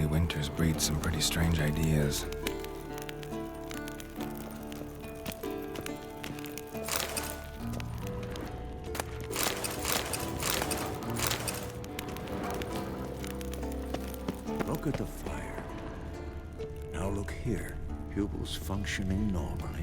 Winters breed some pretty strange ideas. Look at the fire. Now look here. Pupils functioning normally.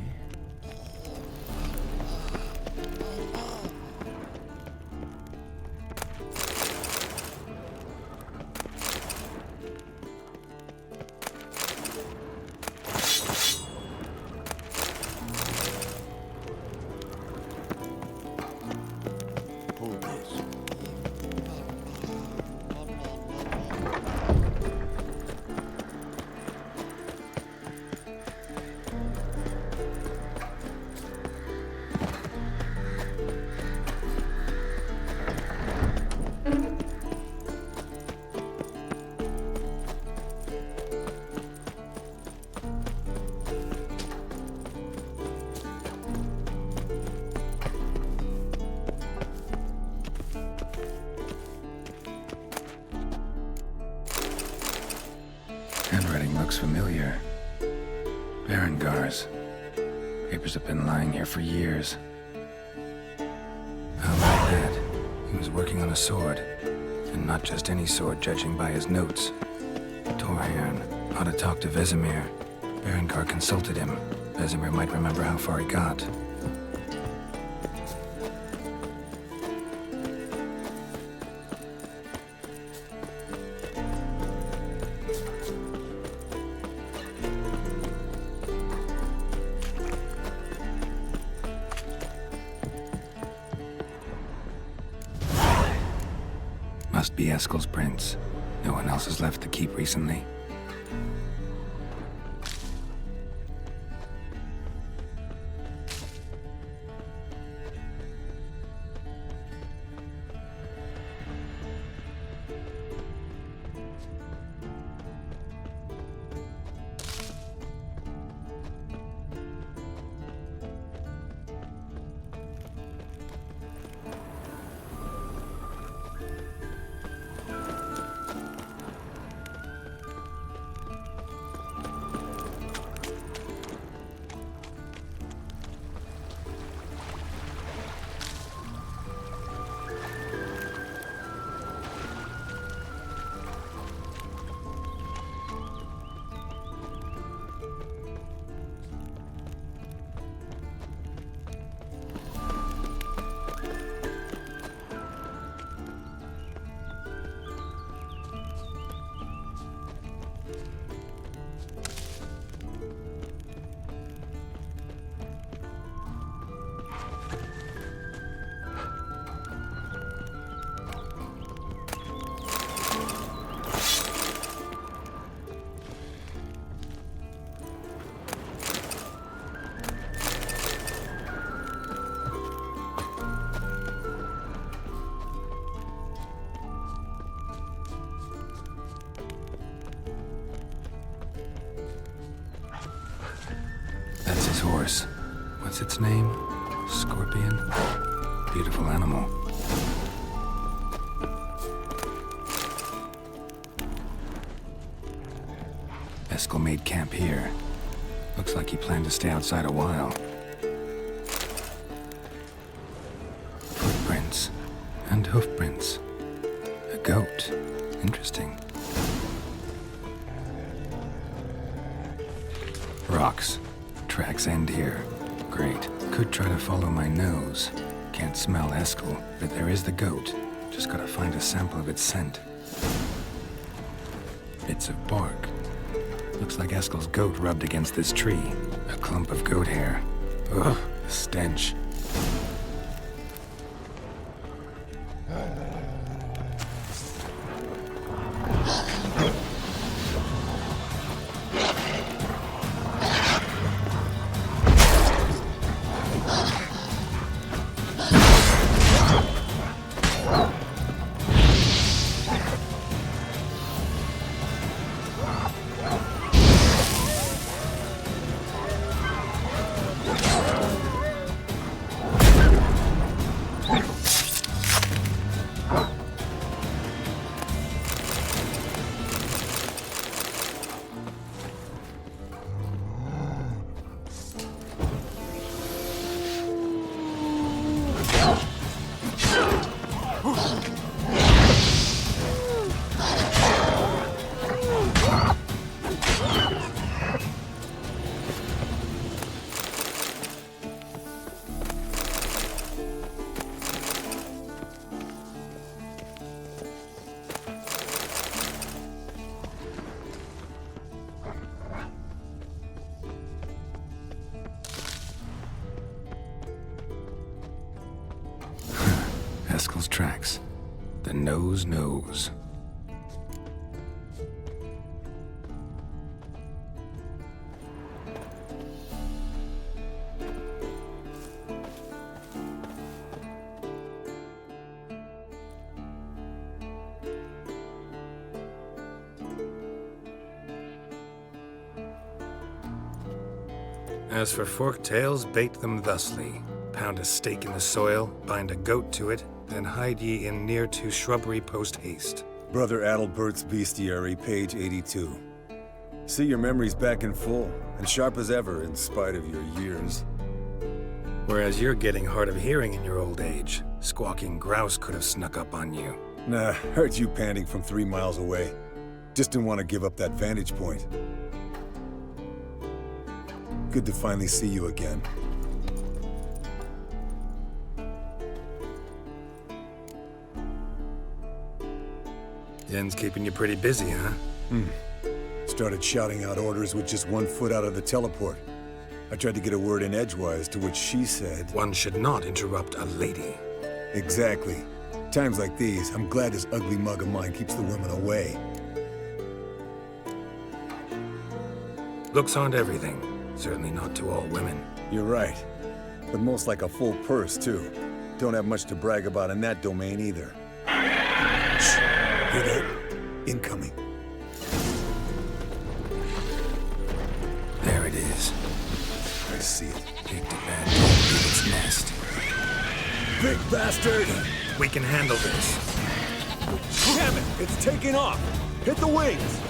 Handwriting looks familiar. Berengar's. Papers have been lying here for years. How about that? He was working on a sword. And not just any sword, judging by his notes. Torhairn, how to talk to Vesemir. Berengar consulted him. Vesemir might remember how far he got. Must be Eskel's prints. No one else has left the keep recently. horse. What's its name? Scorpion? Beautiful animal. Skill made camp here. Looks like he planned to stay outside a while. Footprints. And hoofprints. A goat. Interesting. Rocks. Tracks end here. Great. Could try to follow my nose. Can't smell Skill, but there is the goat. Just gotta find a sample of its scent. Bits of bark. Looks like Skill's goat rubbed against this tree. A clump of goat hair. Ugh, the stench. Skill's tracks. The nose knows. As for Forktails, bait them thusly. Pound a stake in the soil, bind a goat to it, then hide ye in near to shrubbery post haste. Brother Adalbert's Bestiary, page 82. See, your memory's back in full, and sharp as ever in spite of your years. Whereas you're getting hard of hearing in your old age. Squawking grouse could have snuck up on you. Nah, heard you panting from 3 miles away. Just didn't want to give up that vantage point. Good to finally see you again. Yen's keeping you pretty busy, huh? Started shouting out orders with just 1 foot out of the teleport. I tried to get a word in edgewise, to which she said... One should not interrupt a lady. Exactly. Times like these, I'm glad this ugly mug of mine keeps the women away. Looks aren't everything. Certainly not to all women. You're right. But most like a full purse, too. Don't have much to brag about in that domain, either. Shh! Hear that? Incoming. There it is. I see it. Take the bad dog leave its nest. Big bastard! We can handle this. Damn it! It's taking off! Hit the wings!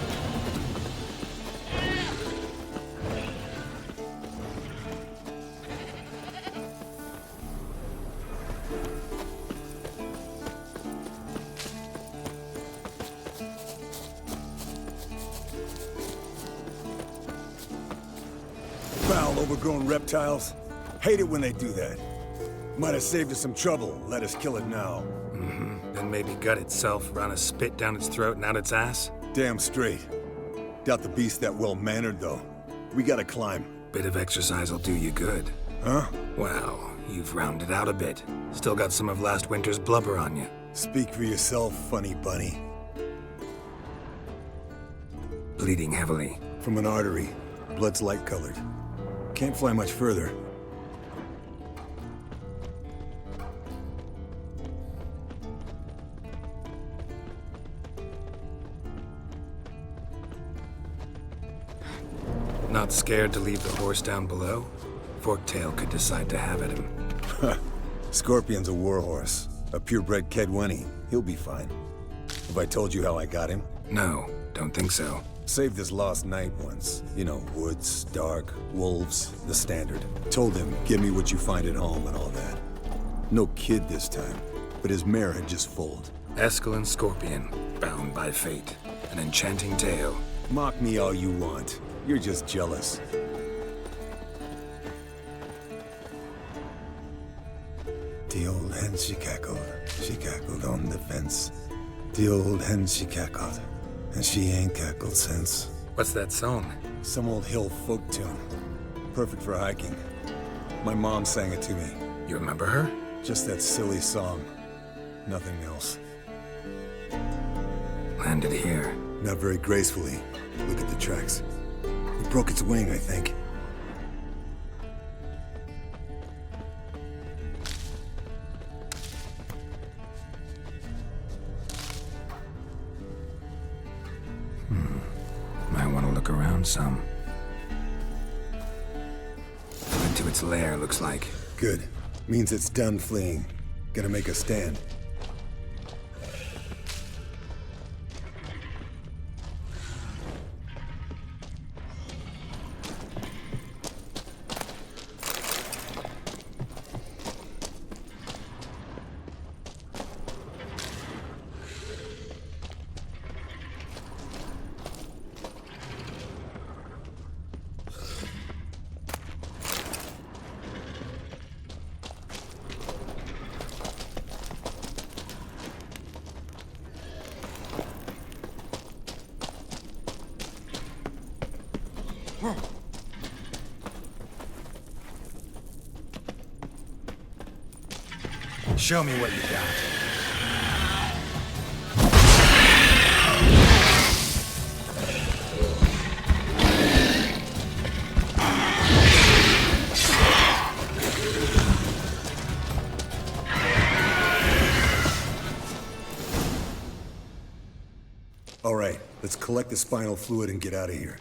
Foul, overgrown reptiles. Hate it when they do that. Might have saved us some trouble. Let us kill it now. Then maybe gut itself, run a spit down its throat and out its ass? Damn straight. Doubt the beast that well-mannered, though. We gotta climb. Bit of exercise'll do you good. Huh? Well, you've rounded out a bit. Still got some of last winter's blubber on you. Speak for yourself, funny bunny. Bleeding heavily. From an artery. Blood's light-colored. Can't fly much further. Not scared to leave the horse down below? Forktail could decide to have at him. Scorpion's a warhorse. A purebred Kedwenny. He'll be fine. Have I told you how I got him? No, don't think so. Saved this lost knight once. You know, woods, dark, wolves, the standard. Told him, give me what you find at home and all that. No kid this time, but his mare had just foaled. Eskel Scorpion, bound by fate. An enchanting tale. Mock me all you want. You're just jealous. The old hen, she cackled on the fence. The old hen, she cackled, and she ain't cackled since. What's that song? Some old hill folk tune. Perfect for hiking. My mom sang it to me. You remember her? Just that silly song. Nothing else. Landed here. Not very gracefully. Look at the tracks. It broke its wing, I think. Might want to look around some. Flew into its lair, looks like. Good. Means it's done fleeing. Gonna make a stand. Show me what you got. All right, let's collect the spinal fluid and get out of here.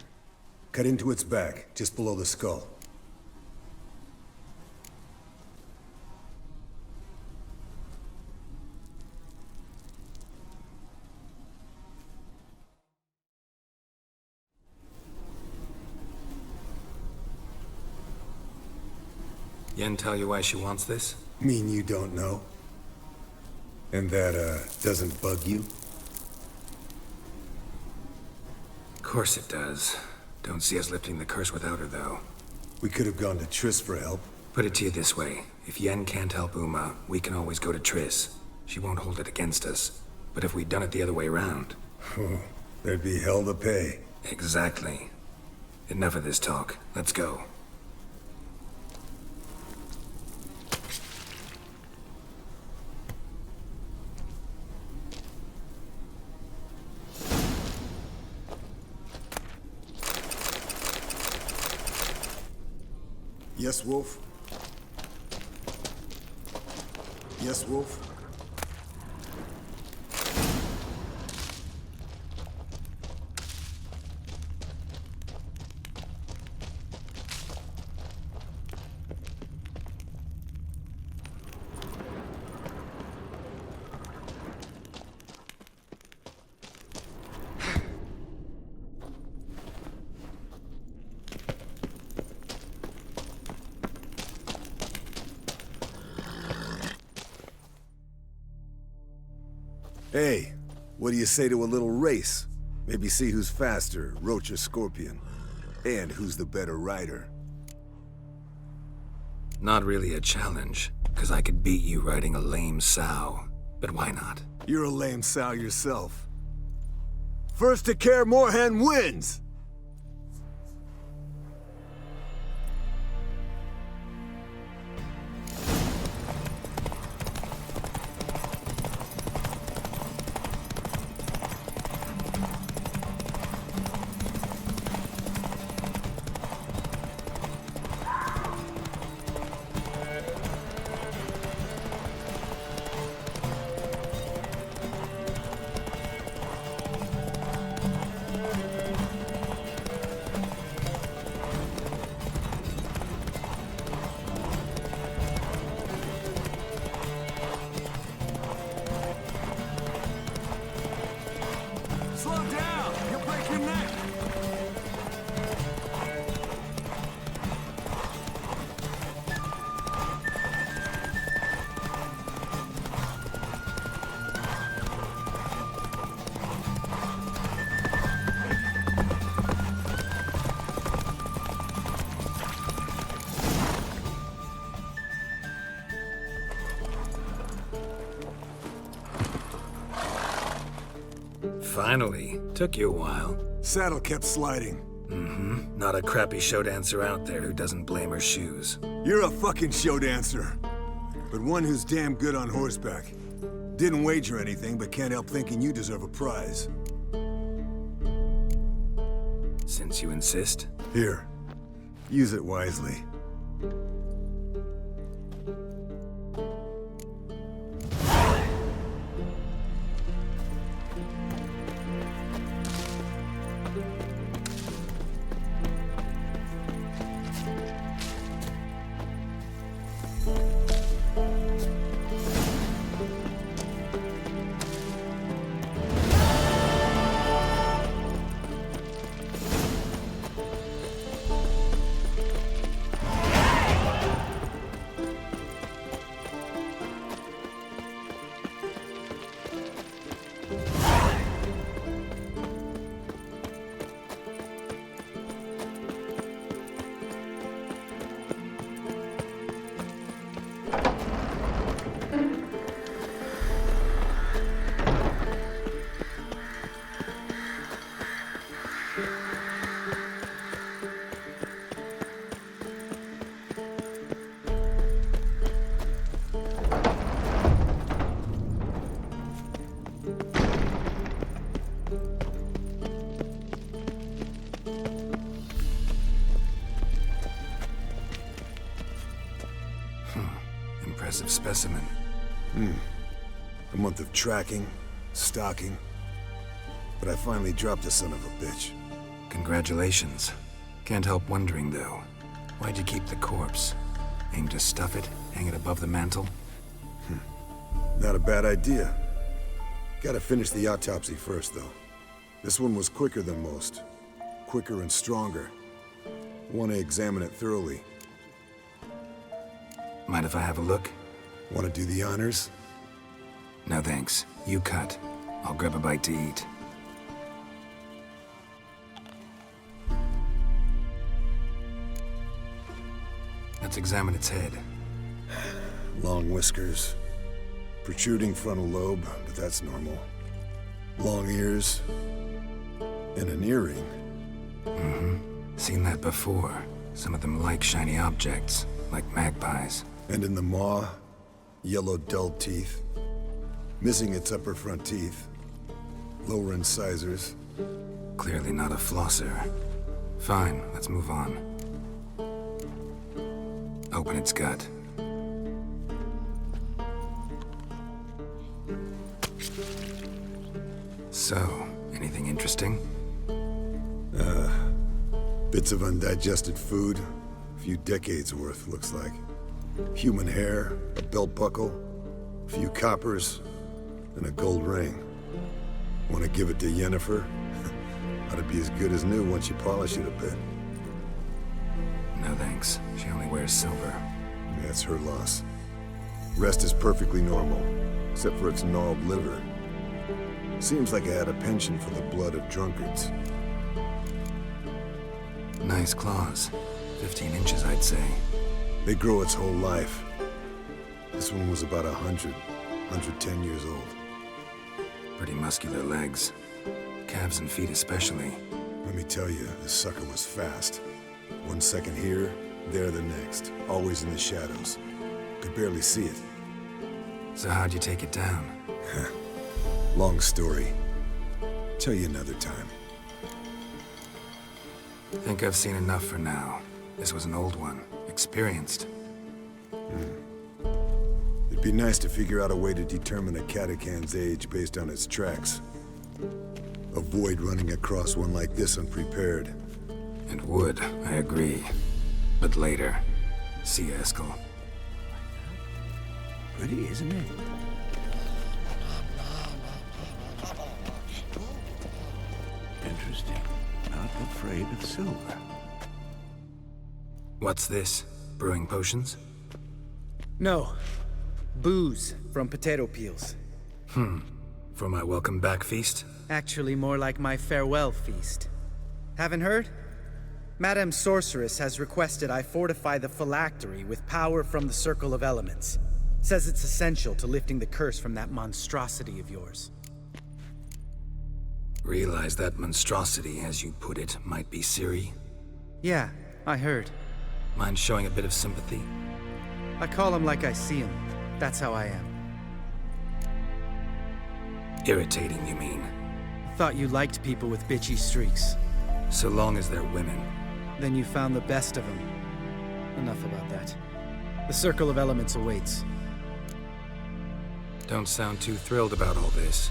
Cut into its back, just below the skull. Yen tell you why she wants this? Mean you don't know? And that, doesn't bug you? Of course it does. Don't see us lifting the curse without her, though. We could have gone to Triss for help. Put it to you this way. If Yen can't help Uma, we can always go to Triss. She won't hold it against us. But if we'd done it the other way around... There'd be hell to pay. Exactly. Enough of this talk. Let's go. Yes, Wolf? Yes, Wolf? Hey, what do you say to a little race? Maybe see who's faster, Roach or Scorpion. And who's the better rider. Not really a challenge, because I could beat you riding a lame sow. But why not? You're a lame sow yourself. First to Kaer Morhen wins! Finally. Took you a while. Saddle kept sliding. Mm-hmm. Not a crappy show dancer out there who doesn't blame her shoes. You're a fucking show dancer. But one who's damn good on horseback. Didn't wager anything, but can't help thinking you deserve a prize. Since you insist. Here. Use it wisely. Impressive specimen. A month of tracking, stalking. But I finally dropped the son of a bitch. Congratulations. Can't help wondering, though. Why'd you keep the corpse? Aim to stuff it? Hang it above the mantle? Not a bad idea. Gotta finish the autopsy first, though. This one was quicker than most. Quicker and stronger. Want to examine it thoroughly. Mind if I have a look? Want to do the honors? No thanks. You cut. I'll grab a bite to eat. Let's examine its head. Long whiskers. Protruding frontal lobe, but that's normal. Long ears. And an earring. Seen that before. Some of them like shiny objects, like magpies. And in the maw, yellow dull teeth. Missing its upper front teeth. Lower incisors. Clearly not a flosser. Fine, let's move on. Open its gut. So, anything interesting? Bits of undigested food. A few decades worth, looks like. Human hair, a belt buckle, a few coppers, and a gold ring. Want to give it to Yennefer? Ought to be as good as new once you polish it a bit. No thanks. She only wears silver. That's her loss. Rest is perfectly normal, except for its gnarled liver. Seems like I had a penchant for the blood of drunkards. Nice claws. 15 inches, I'd say. They grow its whole life. This one was about 110 years old. Pretty muscular legs. Calves and feet especially. Let me tell you, this sucker was fast. 1 second here, there the next. Always in the shadows. Could barely see it. So how'd you take it down? Long story. Tell you another time. Think I've seen enough for now. This was an old one. Experienced. It'd be nice to figure out a way to determine a catacan's age based on its tracks. Avoid running across one like this unprepared. It would, I agree. But later. See you, Eskel. Pretty, isn't it? Interesting. Not afraid of silver. What's this? Brewing potions? No. Booze from potato peels. For my welcome back feast? Actually more like my farewell feast. Haven't heard? Madame Sorceress has requested I fortify the phylactery with power from the Circle of Elements. Says it's essential to lifting the curse from that monstrosity of yours. Realize that monstrosity, as you put it, might be Ciri? Yeah, I heard. Mind showing a bit of sympathy? I call him like I see him. That's how I am. Irritating, you mean? I thought you liked people with bitchy streaks. So long as they're women. Then you found the best of them. Enough about that. The Circle of Elements awaits. Don't sound too thrilled about all this.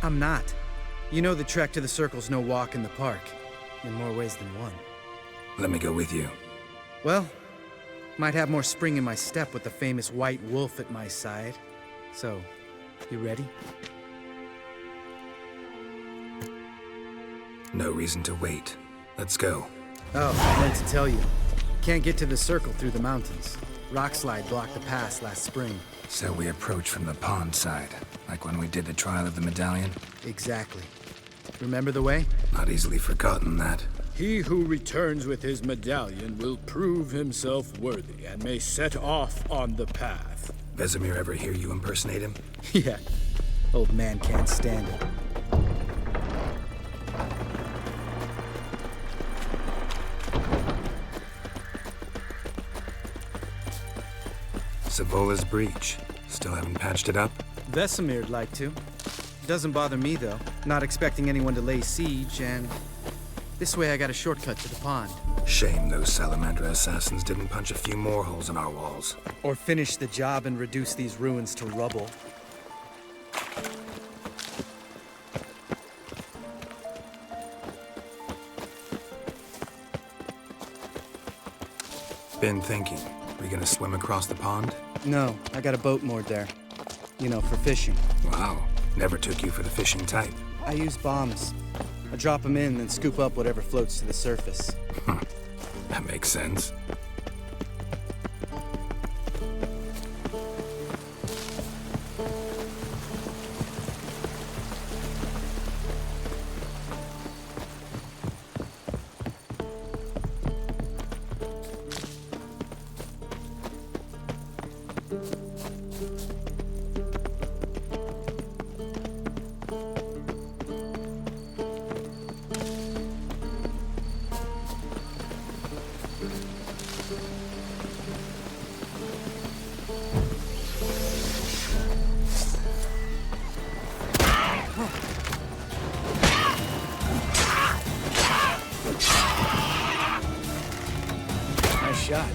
I'm not. You know the trek to the Circle's no walk in the park. In more ways than one. Let me go with you. Well, might have more spring in my step with the famous white wolf at my side. So, you ready? No reason to wait. Let's go. Oh, I meant to tell you. Can't get to the Circle through the mountains. Rockslide blocked the pass last spring. So we approach from the pond side, like when we did the trial of the medallion? Exactly. Remember the way? Not easily forgotten that. He who returns with his medallion will prove himself worthy and may set off on the path. Vesemir ever hear you impersonate him? Yeah. Old man can't stand it. Savola's breach. Still haven't patched it up? Vesemir'd like to. Doesn't bother me, though. Not expecting anyone to lay siege, and... this way I got a shortcut to the pond. Shame those Salamandra assassins didn't punch a few more holes in our walls. Or finish the job and reduce these ruins to rubble. Been thinking. We gonna swim across the pond? No, I got a boat moored there. You know, for fishing. Wow. Never took you for the fishing type. I use bombs. I drop them in, then scoop up whatever floats to the surface. That makes sense. Nice shot.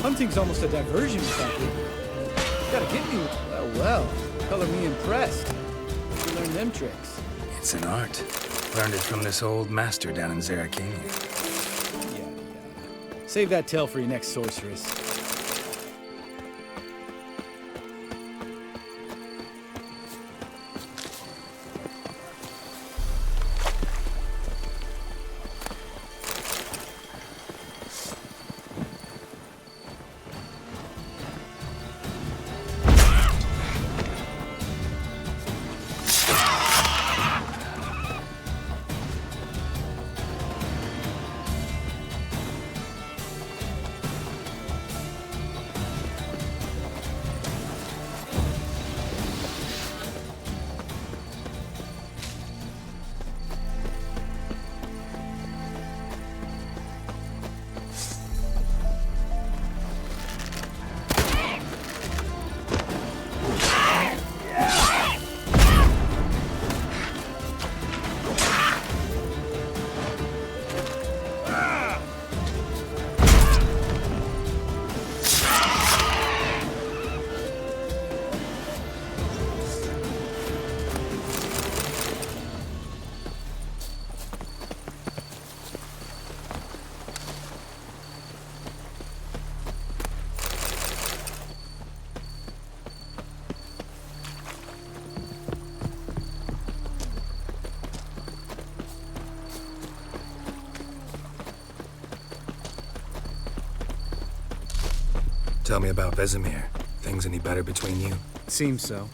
Hunting's almost a diversion, Bucky. Gotta get me. Well, color me impressed. You learn them tricks. It's an art. Learned it from this old master down in Zarakania. Yeah. Save that tale for your next sorceress. Tell me about Vesemir. Things things any better between you? Seems so.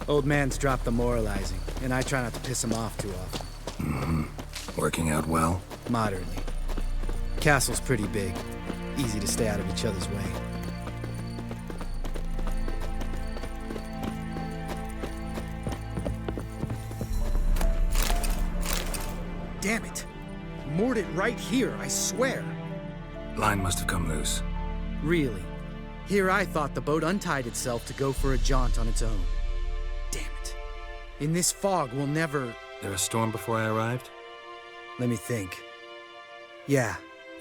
Old man's dropped the moralizing, and I try not to piss him off too often. Working out well? Moderately. Castle's pretty big. Easy to stay out of each other's way. Damn it! Moored it right here, I swear! Line must have come loose. Really? Here I thought the boat untied itself to go for a jaunt on its own. Damn it. In this fog, we'll never... There a storm before I arrived? Let me think. Yeah,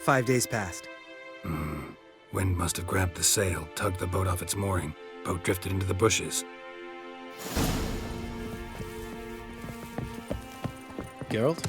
5 days passed. Wind must have grabbed the sail, tugged the boat off its mooring. Boat drifted into the bushes. Geralt?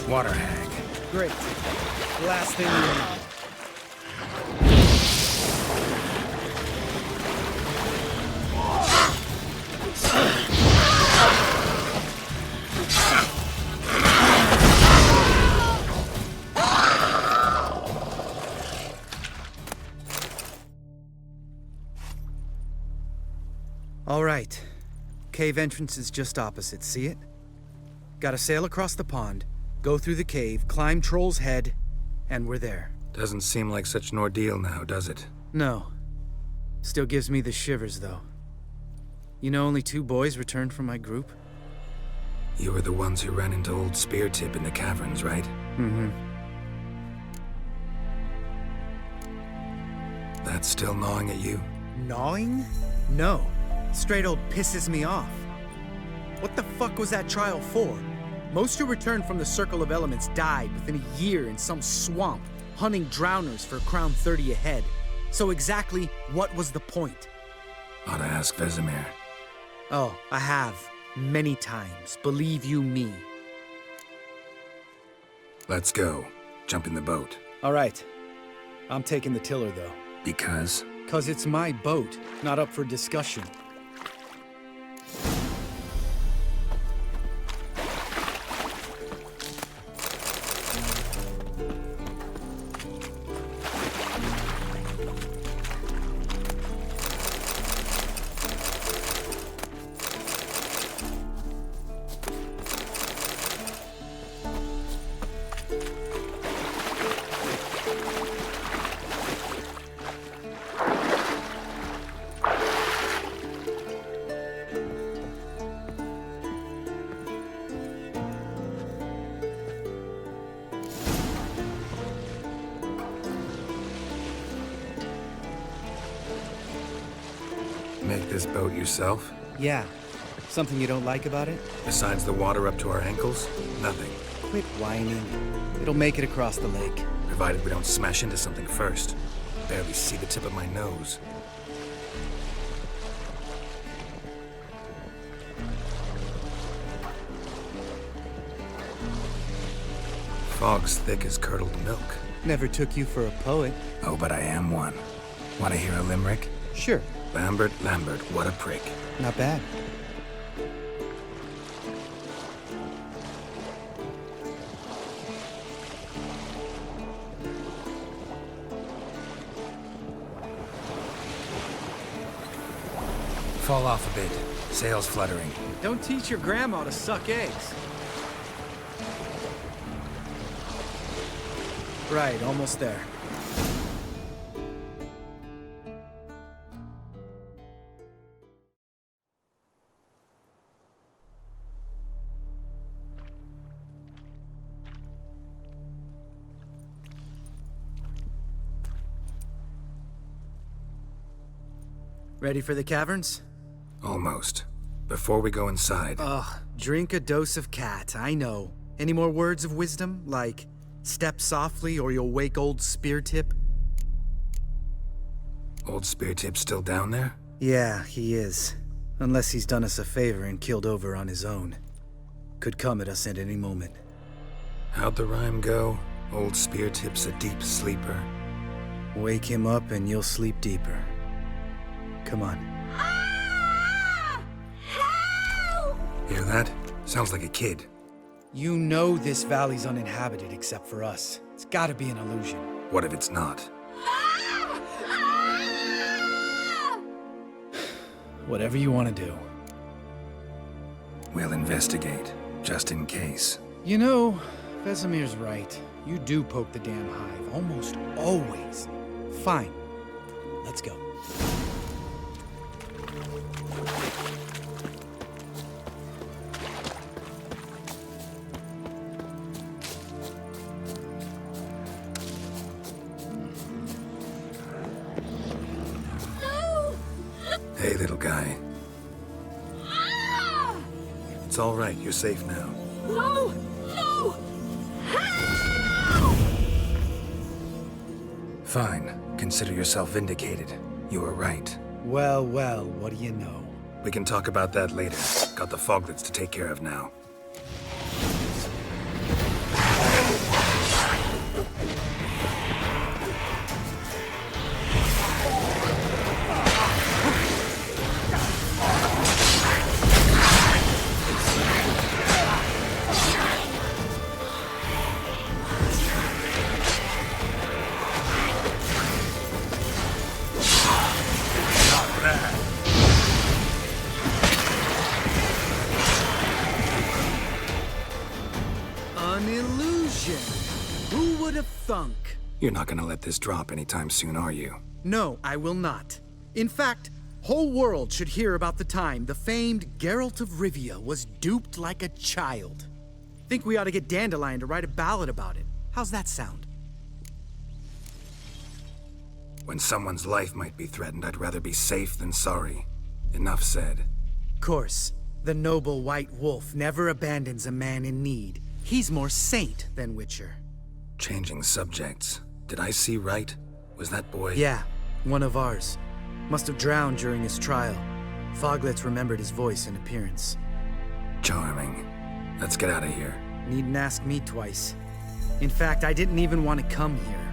Water hag. Great. Last thing we need. All right. Cave entrance is just opposite, see it? Gotta sail across the pond, go through the cave, climb Troll's Head, and we're there. Doesn't seem like such an ordeal now, does it? No. Still gives me the shivers, though. You know only 2 boys returned from my group? You were the ones who ran into Old Speartip in the caverns, right? Mm-hmm. That's still gnawing at you? Gnawing? No. Straight old pisses me off. What the fuck was that trial for? Most who returned from the Circle of Elements died within a year in some swamp, hunting drowners for Crown 30 a head. So exactly what was the point? Ought to ask Vesemir. Oh, I have. Many times. Believe you me. Let's go. Jump in the boat. All right. I'm taking the tiller, though. Because? 'Cause it's my boat, not up for discussion. Make this boat yourself? Yeah. Something you don't like about it? Besides the water up to our ankles? Nothing. Quit whining. It'll make it across the lake. Provided we don't smash into something first. Barely see the tip of my nose. Fog's thick as curdled milk. Never took you for a poet. Oh, but I am one. Want to hear a limerick? Sure. Lambert, Lambert, what a prick. Not bad. Fall off a bit. Sails fluttering. Don't teach your grandma to suck eggs. Right, almost there. Ready for the caverns? Almost. Before we go inside, Ugh, drink a dose of cat, I know. Any more words of wisdom, like step softly or you'll wake Old Speartip? Old Speartip's still down there? Yeah, he is. Unless he's done us a favor and killed over on his own. Could come at us at any moment. How'd the rhyme go? Old Speartip's a deep sleeper. Wake him up and you'll sleep deeper. Come on. Hear that? Sounds like a kid. You know this valley's uninhabited except for us. It's gotta be an illusion. What if it's not? Whatever you want to do. We'll investigate, just in case. You know, Vesemir's right. You do poke the damn hive, almost always. Fine. Let's go. Hey, little guy. It's all right, you're safe now. No! No! Fine. Consider yourself vindicated. You were right. Well, well, what do you know? We can talk about that later. Got the foglets to take care of now. An illusion. Who would have thunk? You're not gonna let this drop anytime soon, are you? No, I will not. In fact, whole world should hear about the time the famed Geralt of Rivia was duped like a child. Think we ought to get Dandelion to write a ballad about it. How's that sound? When someone's life might be threatened, I'd rather be safe than sorry. Enough said. Course, the noble white wolf never abandons a man in need. He's more saint than Witcher. Changing subjects. Did I see right? Was that boy? Yeah, one of ours. Must have drowned during his trial. Foglets remembered his voice and appearance. Charming. Let's get out of here. Needn't ask me twice. In fact, I didn't even want to come here.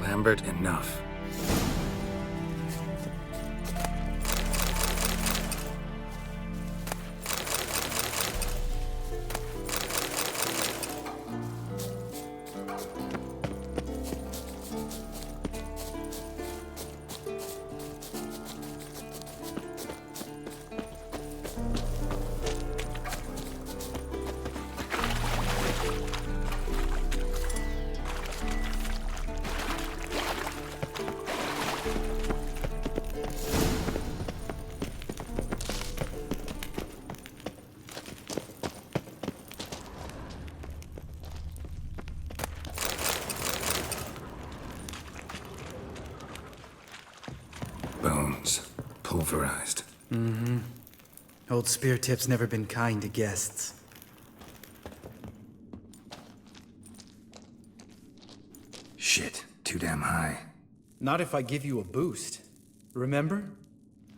Lambert, enough. Bones. Pulverized. Old Speartip's never been kind to guests. Shit. Too damn high. Not if I give you a boost. Remember?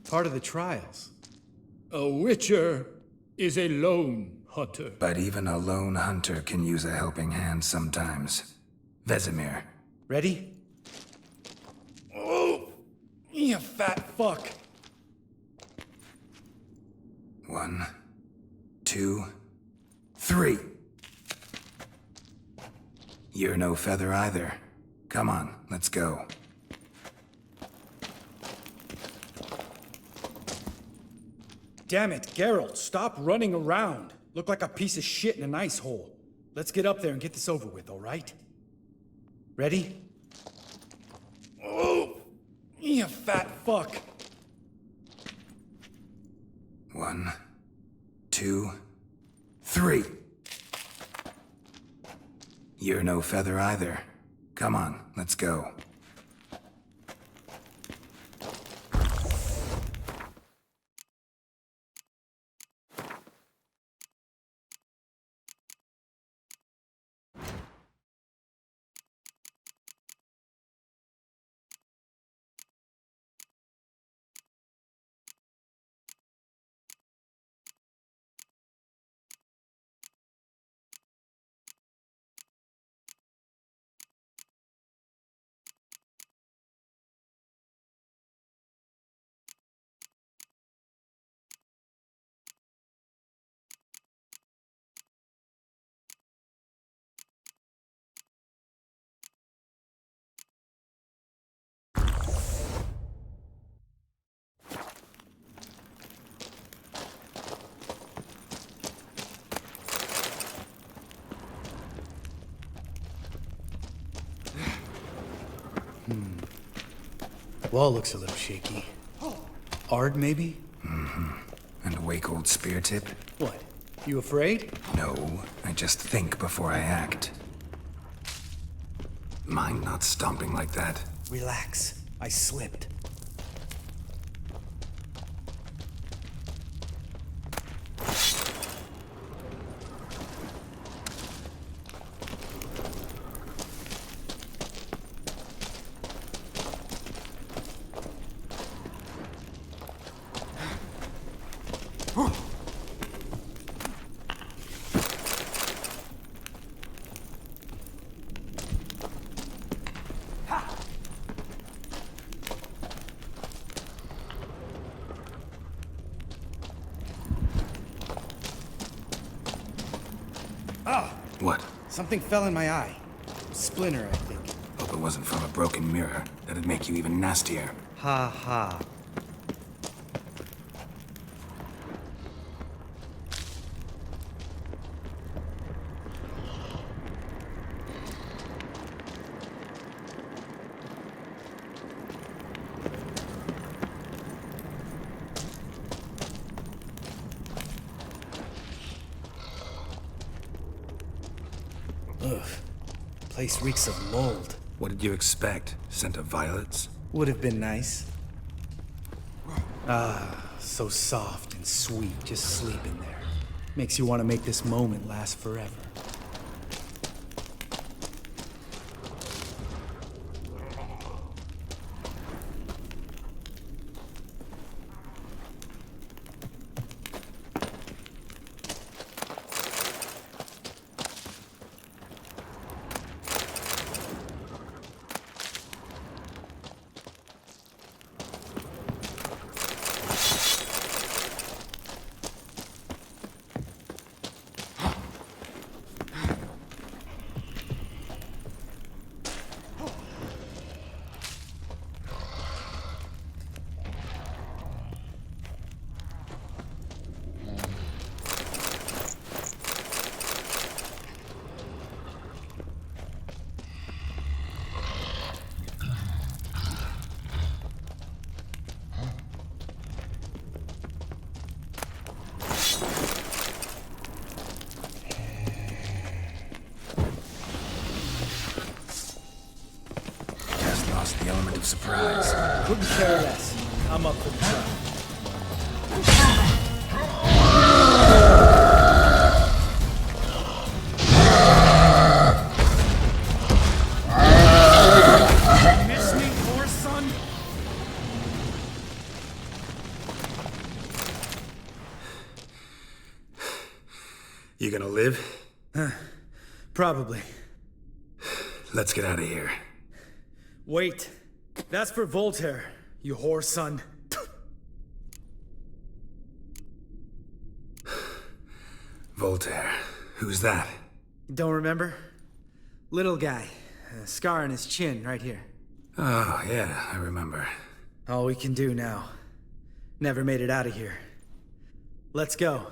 Part of the trials. A witcher is a lone hunter. But even a lone hunter can use a helping hand sometimes. Vesemir. Ready? Oh! You fat fuck! 1, 2, 3. You're no feather either. Come on, let's go. Damn it, Geralt, stop running around. Look like a piece of shit in an ice hole. Let's get up there and get this over with, all right? Ready? Oh! You fat fuck! 1, 2, 3. You're no feather either. Come on, let's go. Wall looks a little shaky. Ard, maybe? And wake Old Speartip? What? You afraid? No, I just think before I act. Mind not stomping like that. Relax. I slipped. What? Something fell in my eye. Splinter, I think. Hope it wasn't from a broken mirror. That'd make you even nastier. Ha ha. Ugh. Place reeks of mold. What did you expect? Scent of violets? Would have been nice. Ah, so soft and sweet, just sleeping there. Makes you want to make this moment last forever. The element of surprise. Couldn't care less. I'm up for the job. Miss me, poor son? You gonna live? Probably. Let's get out of here. Wait. That's for Voltaire, you whore son. Voltaire. Who's that? Don't remember? Little guy. A scar on his chin, right here. Oh, yeah, I remember. All we can do now. Never made it out of here. Let's go.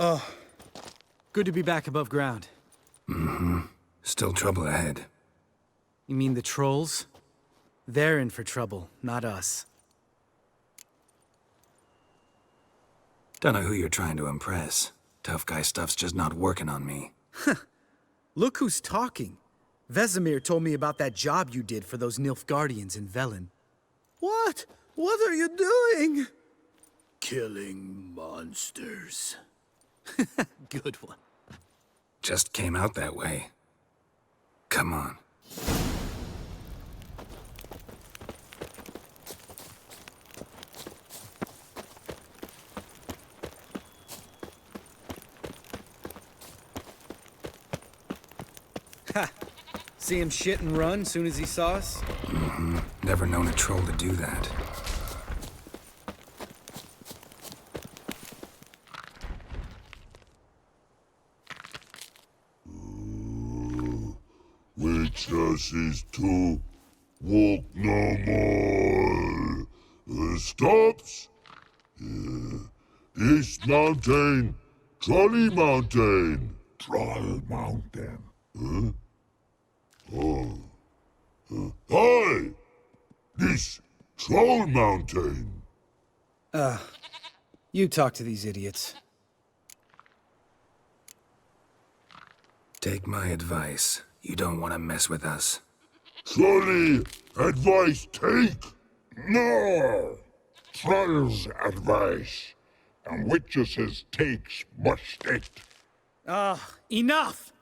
Oh, good to be back above ground. Still trouble ahead. You mean the trolls? They're in for trouble, not us. Don't know who you're trying to impress. Tough guy stuff's just not working on me. Look who's talking. Vesemir told me about that job you did for those Nilfgaardians in Velen. What? What are you doing? Killing monsters. Good one. Just came out that way. Come on. Ha! See him shit and run soon as he saw us? Never known a troll to do that. Witches is to walk no more. Stops. This mountain, Trolley Mountain. Troll Mountain. Huh? Oh. Hi! This Troll Mountain. You talk to these idiots. Take my advice. You don't want to mess with us. Trolley, advice take. No! Troll's advice, and witches' takes must take. Enough!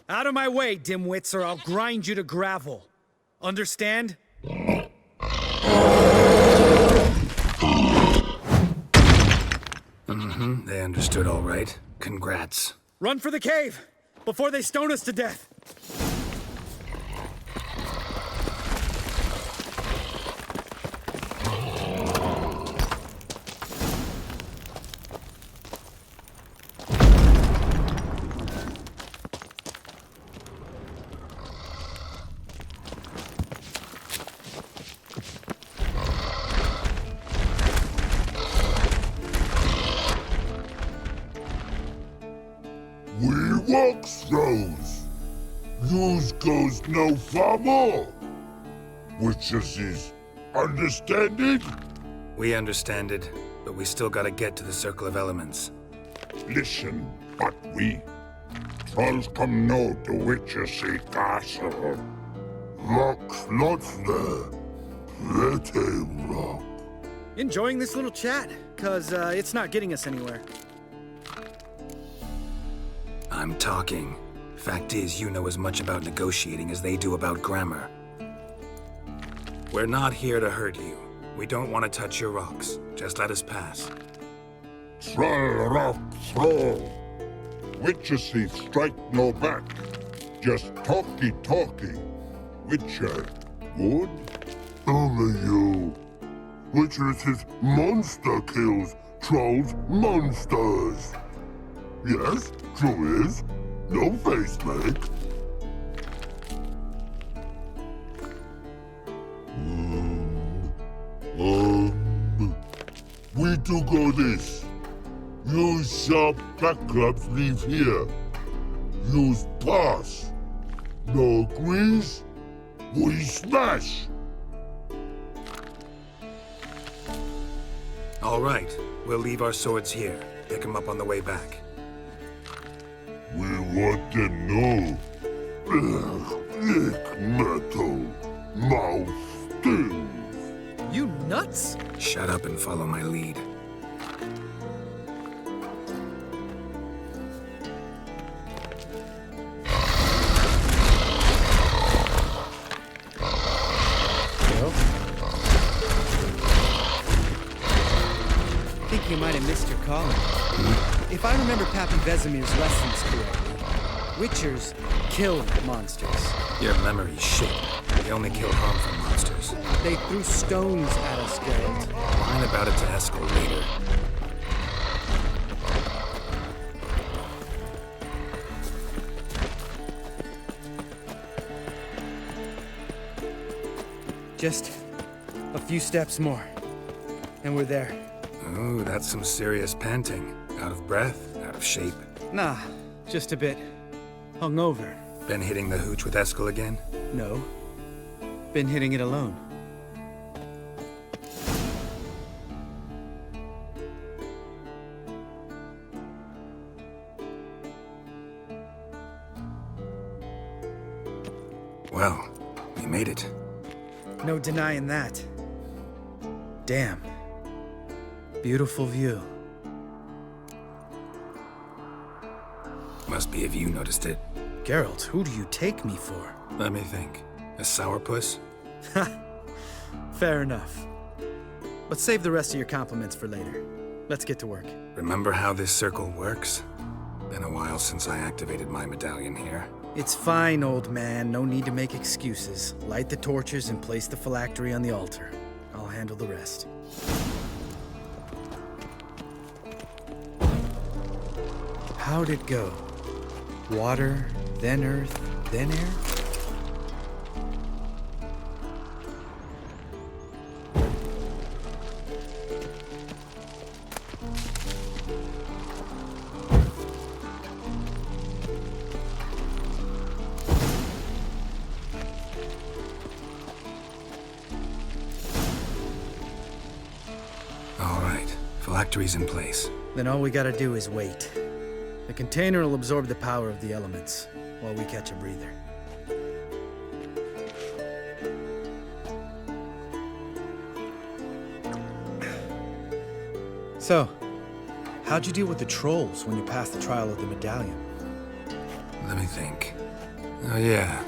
Out of my way, dimwits, or I'll grind you to gravel. Understand? They understood all right. Congrats. Run for the cave! Before they stone us to death! We walk throws. Yous goes no far more. Witches is understanding? We understand it, but we still gotta get to the Circle of Elements. Listen, but we. Trolls come no to witches' castle. Rock not there. Pretty rock. Enjoying this little chat? Cause, it's not getting us anywhere. I'm talking. Fact is, you know as much about negotiating as they do about grammar. We're not here to hurt you. We don't want to touch your rocks. Just let us pass. Troll rock throw. Witches strike no back. Just talky. Witcher, good? Only you. Witches is monster kills. Trolls monsters. Yes, true is. No face make. We do go this. Use sharp back clubs leave here. Use pass. No agrees? We smash. All right. We'll leave our swords here. Pick them up on the way back. We want to know. Lick metal. Mouth stings. You nuts? Shut up and follow my lead. I think you might have missed your calling. If I remember Pappy Vesemir's lessons correctly, Witchers kill monsters. Your memory's shit. They only kill harmful monsters. They threw stones at us, Geralt. Whine about it to Eskel later. Just a few steps more, and we're there. Ooh, that's some serious panting. Out of breath, out of shape. Nah, just a bit hungover. Been hitting the hooch with Eskel again? No, been hitting it alone. Well, we made it. No denying that. Damn. Beautiful view. Must be if you noticed it. Geralt, who do you take me for? Let me think. A sourpuss? Fair enough. But save the rest of your compliments for later. Let's get to work. Remember how this circle works? Been a while since I activated my medallion here. It's fine, old man. No need to make excuses. Light the torches and place the phylactery on the altar. I'll handle the rest. How'd it go? Water, then earth, then air? factory's in place. Then all we gotta do is wait. The container will absorb the power of the elements, while we catch a breather. So, how'd you deal with the trolls when you passed the trial of the medallion? Let me think. Oh yeah,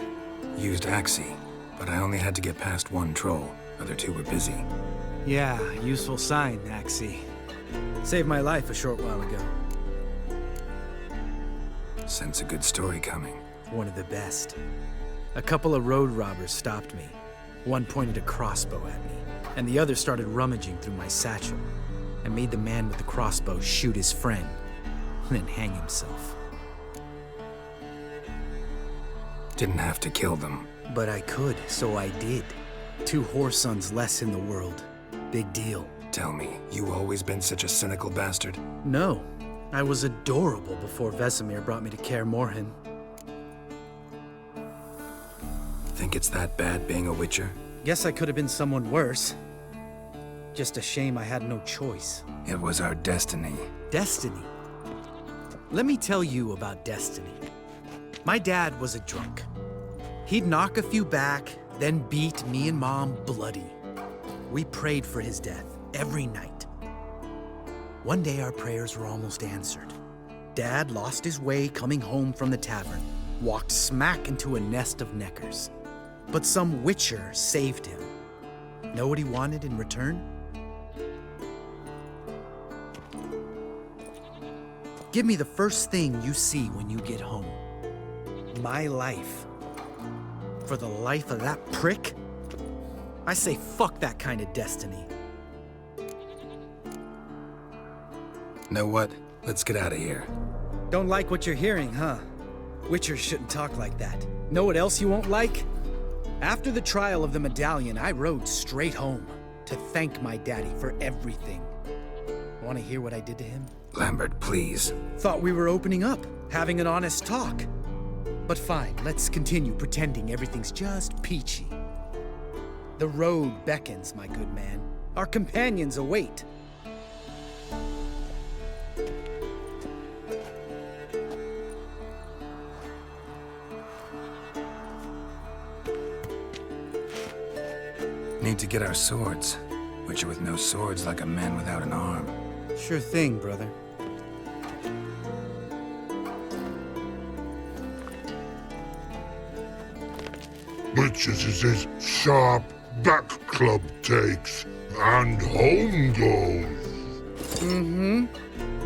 used Axie, but I only had to get past one troll. Other two were busy. Yeah, useful sign, Axie. Saved my life a short while ago. Sense a good story coming. One of the best. A couple of road robbers stopped me. One pointed a crossbow at me, and the other started rummaging through my satchel. I made the man with the crossbow shoot his friend, and then hang himself. Didn't have to kill them. But I could, so I did. 2 whoresons less in the world. Big deal. Tell me, you always been such a cynical bastard? No, I was adorable before Vesemir brought me to Kaer Morhen. Think it's that bad being a Witcher? Guess I could have been someone worse. Just a shame I had no choice. It was our destiny. Destiny? Let me tell you about destiny. My dad was a drunk. He'd knock a few back, then beat me and Mom bloody. We prayed for his death every night. One day our prayers were almost answered. Dad lost his way coming home from the tavern, walked smack into a nest of neckers. But some Witcher saved him. Know what he wanted in return? Give me the first thing you see when you get home. My life. For the life of that prick? I say fuck that kind of destiny. Know what? Let's get out of here. Don't like what you're hearing, huh? Witchers shouldn't talk like that. Know what else you won't like? After the trial of the medallion, I rode straight home to thank my daddy for everything. Want to hear what I did to him? Lambert, please. Thought we were opening up, having an honest talk. But fine, let's continue pretending everything's just peachy. The road beckons, my good man. Our companions await. Need to get our swords. Witcher with no swords like a man without an arm. Sure thing, brother. Witches is his sharp back club takes, and home goes.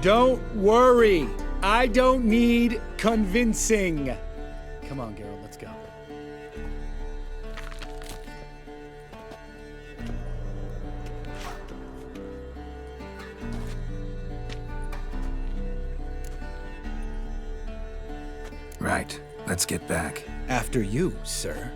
Don't worry. I don't need convincing. Come on, Geralt, let's go. Right. Let's get back. After you, sir.